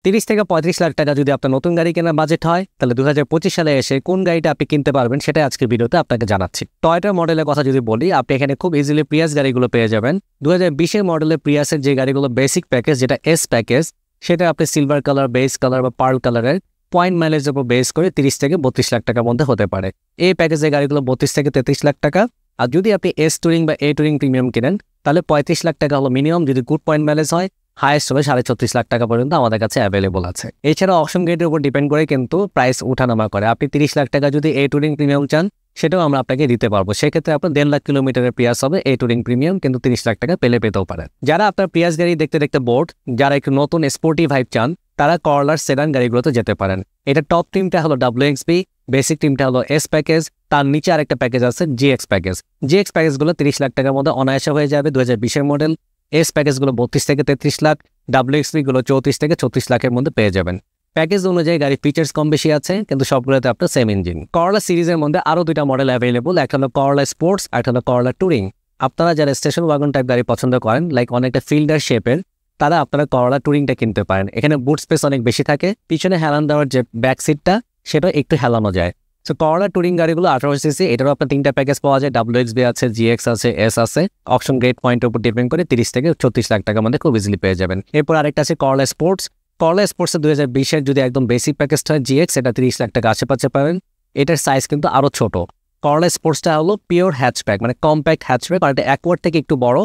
30 থেকে 35 লাখ টাকা যদি আপনার নতুন গাড়ি কেনার বাজেট হয়, তাহলে 2025 সালে এসে কোন গাড়িটা আপনি কিনতে পারবেন সেটাই আজকের ভিডিওতে আপনাকে জানাচ্ছি। টয়োটা মডেলের কথা যদি বলি, আপনি এখানে খুব ইজিলি প্রিয়াস গাড়িগুলো পেয়ে যাবেন। 2020 মডেলের প্রিয়াসের যে গাড়িগুলো বেসিক প্যাকেজ, যেটা এস প্যাকেজ, সেটা আপনি সিলভার কালার, বেস কালার বা পার্ল কালারের পয়েন্ট মাইলেজের উপর বেস করে 30 থেকে 32 লাখ টাকার মধ্যে হতে পারে। এই প্যাকেজের গাড়িগুলো 32 থেকে 33 লাখ টাকা। আর যদি আপনি এস টুরিং বা এ টুরিং প্রিমিয়াম কিনেন, তাহলে 35 লাখ টাকা হলো মিনিমাম, যদি গুড পয়েন্ট মাইলেজ হয়। হাইয়েস্ট হবে 36.5 লাখ টাকা পর্যন্ত আমাদের কাছে অ্যাভেলেবল আছে। এছাড়া অপশন গ্রেডের উপর ডিপেন্ড করে কিন্তু প্রাইস উঠানামা করে। আপনি 30 লাখ টাকা যদি এ টুরিং প্রিমিয়াম চান, সেটাও আমরা আপনাকে দিতে পারবো। সেক্ষেত্রে আপনার 1.5 লাখ কিলোমিটারের প্রিয়াস হবে এ টুরিং প্রিমিয়াম, কিন্তু 30 লাখ টাকা পেতেও পারেন। যারা আপনার প্রিয়াস গাড়ি দেখতে দেখতে বোর্ড, যারা একটু নতুন স্পোর্টি ভাইব চান, তারা করলার সেডান গাড়িগুলোতে যেতে পারেন। এটা টপ টিমটা হলো WXB, বেসিক টিমটা হলো এস প্যাকেজ, তার নিচে আরেকটা প্যাকেজ আছে GX প্যাকেজ। GX প্যাকেজগুলো 30 লাখ টাকার মধ্যে অনায়াসে হয়ে যাবে 2020 মডেল। এস প্যাকেজগুলো 32 থেকে 33 লাখ, WXB গুলো 34 থেকে 36 লাখের মধ্যে পেয়ে যাবেন। প্যাকেজ অনুযায়ী গাড়ির ফিচার্স কম বেশি আছে, কিন্তু সবগুলোতে আপনার সেম ইঞ্জিন। করলা সিরিজের মধ্যে আরও 2টা মডেল অ্যাভেলেবল, একটা হলো করলা স্পোর্টস, একটা হলো করলা টুরিং। আপনারা যারা স্টেশন ওয়াগন টাইপ গাড়ি পছন্দ করেন, লাইক অনেকটা ফিল্ডার শেপের, তারা আপনারা করলা টুরিংটা কিনতে পারেন। এখানে বুট স্পেস অনেক বেশি থাকে, পিছনে হেলান দেওয়ার যে ব্যাক সিটটা, সেটা একটু হেলানো যায়। সো করলা টুরিং গাড়িগুলো 18 সিসি, এটারও আপনার 3টা প্যাকেজ পাওয়া যায়, WXB আছে, GX আছে, এস আছে। অপশন গ্রেড পয়েন্টের উপর ডিপেন্ড করে 30 থেকে 36 লাখ টাকার মধ্যে খুব ইজিলি পেয়ে যাবেন। এরপর আরেকটা আছে করলা স্পোর্টস। করলা স্পোর্টসের 2020 যদি একদম বেসিক প্যাকেজটা হয় GX, এটা 30 লাখ টাকা আশেপাশে পাবেন। এটার সাইজ কিন্তু আরও ছোট। করলা স্পোর্টসটা হলো পিওর হ্যাচব্যাক, মানে কম্প্যাক্ট হ্যাচব্যাক, আর এটা অ্যাকোয়ার্ড থেকে একটু বড়,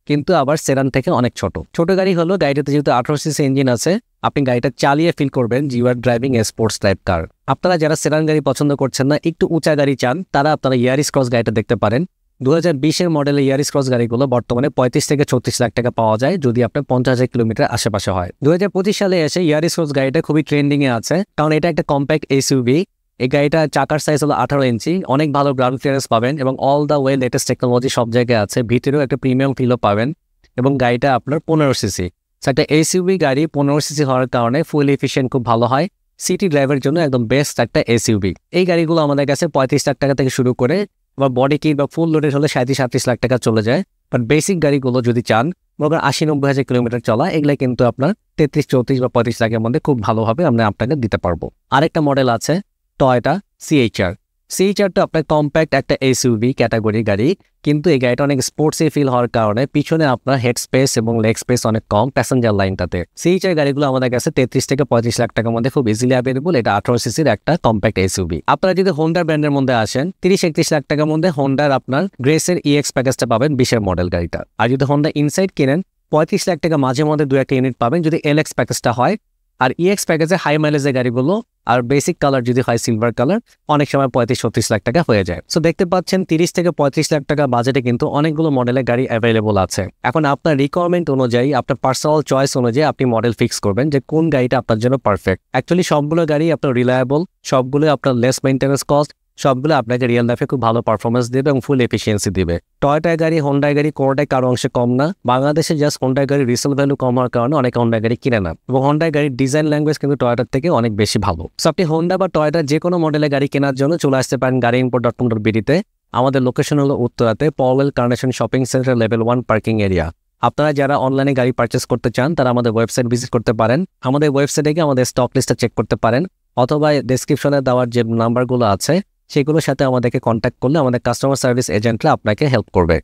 কিন্তু আবার সেডান থেকে অনেক ছোট গাড়ি হলো। গাড়িটাতে যেহেতু 18 সিসি ইঞ্জিন আছে, আপনি গাড়িটা চালিয়ে ফিল করবেন you are driving a sports type car. আপনারা যারা সেডান গাড়ি পছন্দ করছেন না, একটু উঁচা গাড়ি চান, তারা আপনারা ইয়ারিস ক্রস গাড়িটা দেখতে পারেন। 2020 মডেলের ইয়ারিস ক্রস গাড়িগুলো বর্তমানে 35 থেকে 36 লাখ টাকা পাওয়া যায়, যদি আপনার 50,000 কিলোমিটার আশেপাশে হয়। 2025 সালে এসে ইয়ারিস ক্রস গাড়িটা খুবই ট্রেন্ডিং এ আছে, কারণ এটা একটা কম্প্যাক্ট এসইউভি। এই গাড়িটা চাকার সাইজ হলো 18 ইঞ্চি, অনেক ভালো গ্রাউন্ড ক্লিয়ারেন্স পাবেন এবং all the way latest technology সব জায়গায় আছে। ভিতরেও একটা প্রিমিয়াম ফিলও পাবেন, এবং গাড়িটা আপনার 15 সিসি। একটা এসইউভি গাড়ি 15 সিসি হওয়ার কারণে ফুল এফিশিয়েন্ট খুব ভালো হয়। সিটি ড্রাইভের জন্য একদম বেস্ট একটা এসইউভি। এই গাড়িগুলো আমাদের কাছে 35 লাখ টাকা থেকে শুরু করে, বা বডি কিট বা ফুল লোডেড হলে 37-38 লাখ টাকা চলে যায়। বাট বেসিক গাড়িগুলো যদি চান, মনে 80-90 হাজার কিলোমিটার চলা, এগুলো কিন্তু আপনার 33-34 বা 35 লাখের মধ্যে খুব ভালোভাবে আমরা আপনাকে দিতে পারবো। আরেকটা মডেল আছে টয়োটা CHR। CHR-টা আপনার কম্প্যাক্ট একটা এসইউভি ক্যাটাগরি গাড়ি, কিন্তু এই গাড়িটা অনেক স্পোর্টসি ফিল হওয়ার কারণে পিছনে আপনার হেড স্পেস এবং লেগ স্পেস অনেক কম প্যাসেঞ্জার লাইনটাতে। CHR গাড়িগুলো আমাদের কাছে 33 থেকে 35 লাখ টাকার মধ্যে খুব ইজিলি অ্যাভেলেবল। এটা 18 সিসির একটা কম্প্যাক্ট এসইউভি। আপনারা যদি হোন্ডা ব্র্যান্ডের মধ্যে আসেন, 30-31 লাখ টাকার মধ্যে হোন্ডার আপনার গ্রেসের EX প্যাকেজটা পাবেন, 20 মডেল গাড়িটা। আর যদি হোন্ডা ইনসাইড কিনেন, 35 লাখ টাকা মাঝে মধ্যে 2-1 ইউনিট পাবেন যদি LX প্যাকেজটা হয়। আর EX প্যাকেজে হাই মাইলেজের গাড়িগুলো আর বেসিক কালার যদি হয় সিলভার কালার, অনেক সময় 35-36 লাখ টাকা হয়ে যায়। সো দেখতে পাচ্ছেন 30 থেকে 35 লাখ টাকা বাজেটে কিন্তু অনেকগুলো মডেলের গাড়ি অ্যাভেলেবল আছে। এখন আপনার রিকোয়ারমেন্ট অনুযায়ী, আপনার পার্সোনাল চয়েস অনুযায়ী আপনি মডেল ফিক্স করবেন যে কোন গাড়িটা আপনার জন্য পারফেক্ট। অ্যাকচুয়ালি সবগুলো গাড়ি আপনার রিলায়েবল, সবগুলো আপনার লেস মেইনটেন্যান্স কস্ট, সবগুলো আপনাকে রিয়েল লাইফে খুব ভালো পারফরমেন্স দেবে এবং ফুল এফিসিয়েন্সি দিবে। টয়োটা গাড়ি, হোন্ডা গাড়ি কোনোটাই কারো অংশে কম না। বাংলাদেশে জাস্ট হোন্ডা গাড়ির রিসেল ভ্যালু কম হওয়ার কারণে অনেক হোন্ডা গাড়ি কিনে না, এবং হোন্ডা গাড়ির ডিজাইন ল্যাঙ্গুয়েজ কিন্তু টয়োটার থেকে অনেক বেশি ভালো। সো আপনি হোন্ডা বা টয়োটা যে কোনো মডেলের গাড়ি কেনার জন্য চলে আসতে পারেন gareimport.com.bd-তে। আমাদের লোকেশন হলো উত্তরাতে পাওয়েল carnation shopping centre level 1 parking area. আপনারা যারা অনলাইনে গাড়ি পারচেস করতে চান, তারা আমাদের ওয়েবসাইট ভিজিট করতে পারেন। আমাদের ওয়েবসাইটে গিয়ে আমাদের স্টক লিস্টটা চেক করতে পারেন, অথবা ডেসক্রিপশনে দেওয়ার যে নাম্বারগুলো আছে সেগুলোর সাথে আমাদেরকে কন্ট্যাক্ট করলে আমাদের কাস্টমার সার্ভিস এজেন্টরা আপনাকে হেল্প করবে।